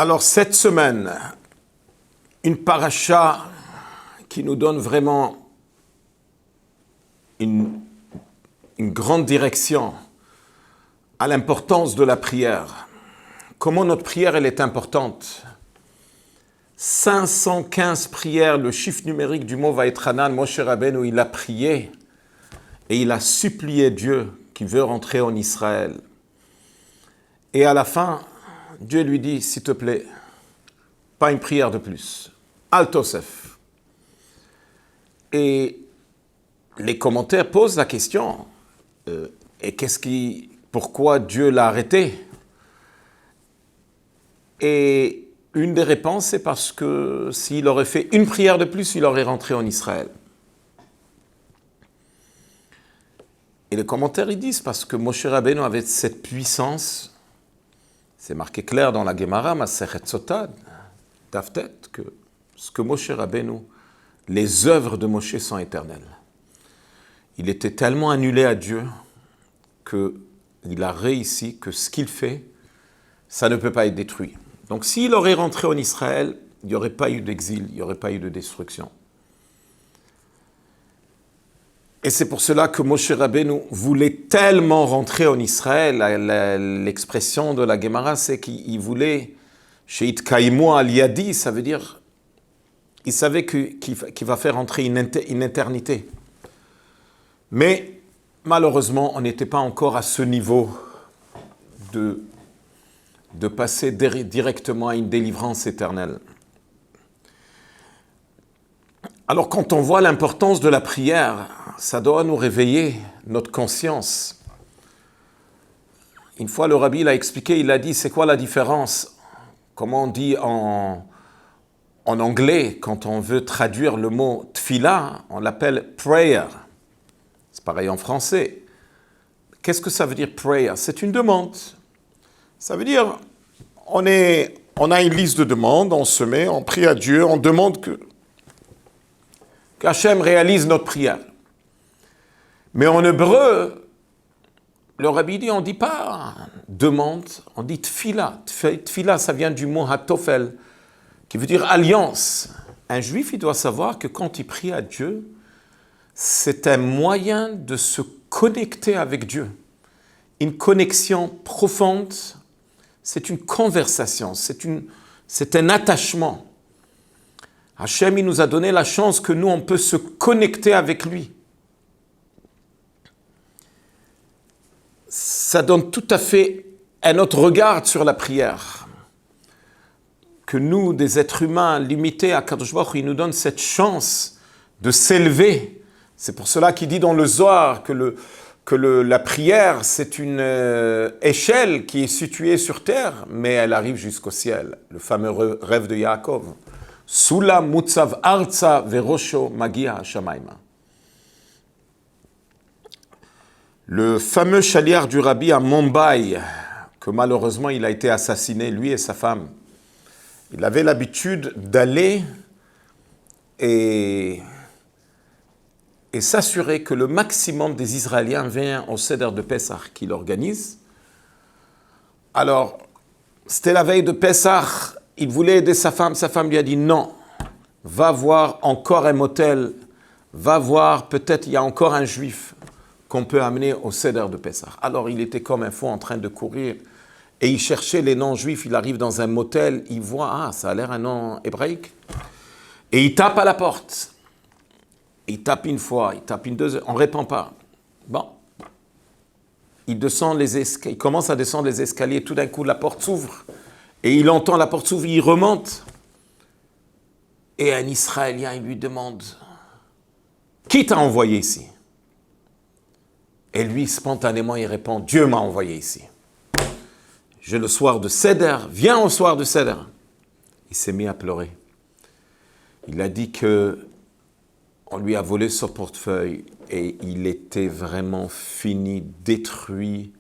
Alors cette semaine, une paracha qui nous donne vraiment une grande direction à l'importance de la prière. Comment notre prière elle est importante. 515 prières, le chiffre numérique du mot Vaïtranan, Moshe Rabbeinu, il a prié et il a supplié Dieu qui veut rentrer en Israël. Et à la fin, Dieu lui dit, s'il te plaît, pas une prière de plus. Al Tosef. Et les commentaires posent la question, pourquoi Dieu l'a arrêté? Et une des réponses, c'est parce que s'il aurait fait une prière de plus, il aurait rentré en Israël. Et les commentaires, ils disent, parce que Moshe Rabbeinu avait cette puissance, c'est marqué clair dans la Gemara, Masechet Sotah, Taftet, que ce que Moshe Rabbeinu, les œuvres de Moshe sont éternelles. Il était tellement annulé à Dieu qu'il a réussi que ce qu'il fait, ça ne peut pas être détruit. Donc s'il aurait rentré en Israël, il n'y aurait pas eu d'exil, il n'y aurait pas eu de destruction. Et c'est pour cela que Moshe Rabbeinu voulait tellement rentrer en Israël. L'expression de la Gemara, c'est qu'il voulait, Sheit Kaimo al Yadi, ça veut dire, il savait qu'il va faire rentrer une éternité. Mais malheureusement, on n'était pas encore à ce niveau de passer directement à une délivrance éternelle. Alors quand on voit l'importance de la prière, ça doit nous réveiller notre conscience. Une fois, le rabbi l'a expliqué, il a dit, c'est quoi la différence? Comment on dit en anglais, quand on veut traduire le mot tefillah, on l'appelle prayer. C'est pareil en français. Qu'est-ce que ça veut dire prayer? C'est une demande. Ça veut dire, on a une liste de demandes, on se met, on prie à Dieu, on demande qu'Hachem réalise notre prière. Mais en hébreu, le rabbi dit, on ne dit pas demande, on dit tfila. Tfila, ça vient du mot hatofel, qui veut dire alliance. Un juif, il doit savoir que quand il prie à Dieu, c'est un moyen de se connecter avec Dieu. Une connexion profonde, c'est une conversation, c'est un attachement. Hachem, il nous a donné la chance que nous, on peut se connecter avec lui. Ça donne tout à fait un autre regard sur la prière. Que nous, des êtres humains limités à Kadosh Baruch Hu, il nous donne cette chance de s'élever. C'est pour cela qu'il dit dans le Zohar que la prière, c'est une échelle qui est située sur terre, mais elle arrive jusqu'au ciel. Le fameux rêve de Yaakov. Sula mutzav arza verosho magia shamayma. Le fameux chaliard du rabbi à Mumbai, que malheureusement il a été assassiné, lui et sa femme. Il avait l'habitude d'aller et s'assurer que le maximum des Israéliens viennent au Seder de Pessah qu'il organise. Alors, c'était la veille de Pessah, il voulait aider sa femme lui a dit non, va voir encore un motel, va voir, peut-être il y a encore un juif qu'on peut amener au Seder de Pessah. Alors il était comme un fou en train de courir et il cherchait les noms juifs, il arrive dans un motel, il voit, ça a l'air un nom hébraïque, et il tape à la porte. Il tape une fois, il tape une deuxième, on ne répond pas. Bon, il commence à descendre les escaliers, tout d'un coup la porte s'ouvre, et il entend la porte s'ouvrir, il remonte, et un Israélien, il lui demande, qui t'a envoyé ici? Et lui, spontanément, il répond, Dieu m'a envoyé ici. J'ai le soir de Seder, viens au soir de Seder. Il s'est mis à pleurer. Il a dit on lui a volé son portefeuille et il était vraiment fini, détruit.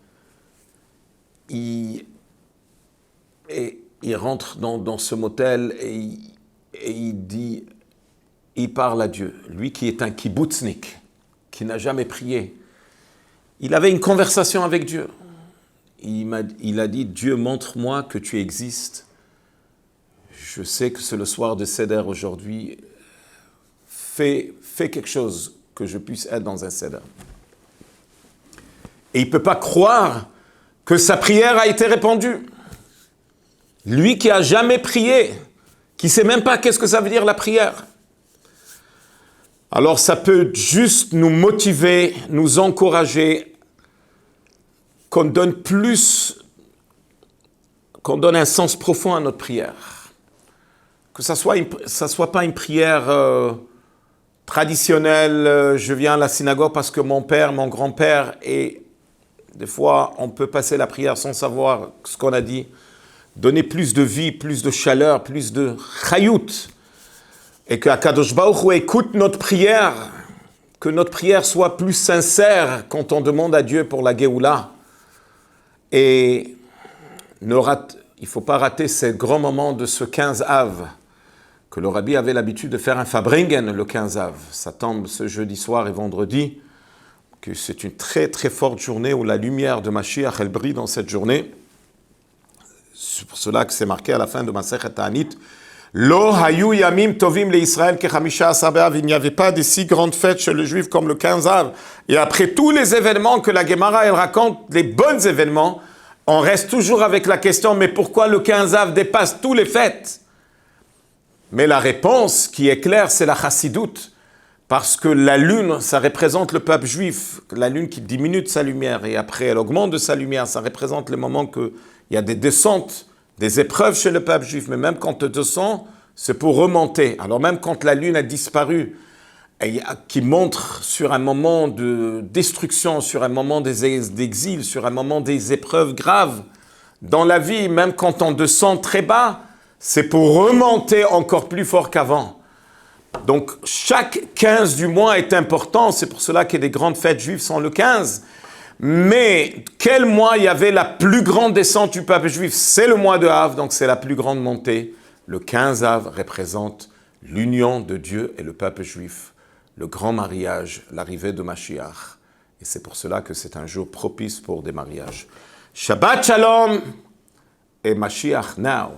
Il rentre dans ce motel et il parle à Dieu. Lui qui est un kibbutznik, qui n'a jamais prié. Il avait une conversation avec Dieu. Il a dit, Dieu, montre-moi que tu existes. je sais que c'est le soir de Seder aujourd'hui, fais quelque chose que je puisse être dans un Seder. Et il ne peut pas croire que sa prière a été répondue. Lui qui a jamais prié, qui ne sait même pas qu'est-ce que ça veut dire la prière. Alors ça peut juste nous motiver, nous encourager, qu'on donne un sens profond à notre prière. Que ça soit pas une prière traditionnelle, je viens à la synagogue parce que mon père, mon grand-père, et des fois on peut passer la prière sans savoir ce qu'on a dit. Donner plus de vie, plus de chaleur, plus de chayout. Et que Akadosh Baruch Hu écoute notre prière, que notre prière soit plus sincère quand on demande à Dieu pour la Géoula. Et il ne faut pas rater ces grands moments de ce 15 Av, que le Rabbi avait l'habitude de faire un Fabringen le 15 Av. Ça tombe ce jeudi soir et vendredi, que c'est une très très forte journée où la lumière de Mashiach elle brille dans cette journée. C'est pour cela que c'est marqué à la fin de Masechet Ta'anit, Lo hayu yamim tovim le Israël ke chamisha asar be'av. Il n'y avait pas de si grandes fêtes chez le juif comme le 15 Av. Et après tous les événements que la Gemara elle raconte, les bons événements, on reste toujours avec la question, mais pourquoi le 15 Av dépasse tous les fêtes? Mais la réponse qui est claire, c'est la chassidoute. Parce que la lune, ça représente le peuple juif. La lune qui diminue de sa lumière et après elle augmente de sa lumière, ça représente le moment qu'il y a des descentes, des épreuves chez le peuple juif. Mais même quand tu descends, c'est pour remonter. Alors même quand la lune a disparu, qui montre sur un moment de destruction, sur un moment d'exil, sur un moment des épreuves graves dans la vie, même quand on descend très bas, c'est pour remonter encore plus fort qu'avant. Donc chaque 15 du mois est important, c'est pour cela que des grandes fêtes juives sont le 15. Mais quel mois il y avait la plus grande descente du peuple juif? C'est le mois de Av, donc c'est la plus grande montée. Le 15 Av représente l'union de Dieu et le peuple juif, le grand mariage, l'arrivée de Mashiach. Et c'est pour cela que c'est un jour propice pour des mariages. Shabbat Shalom et Mashiach now.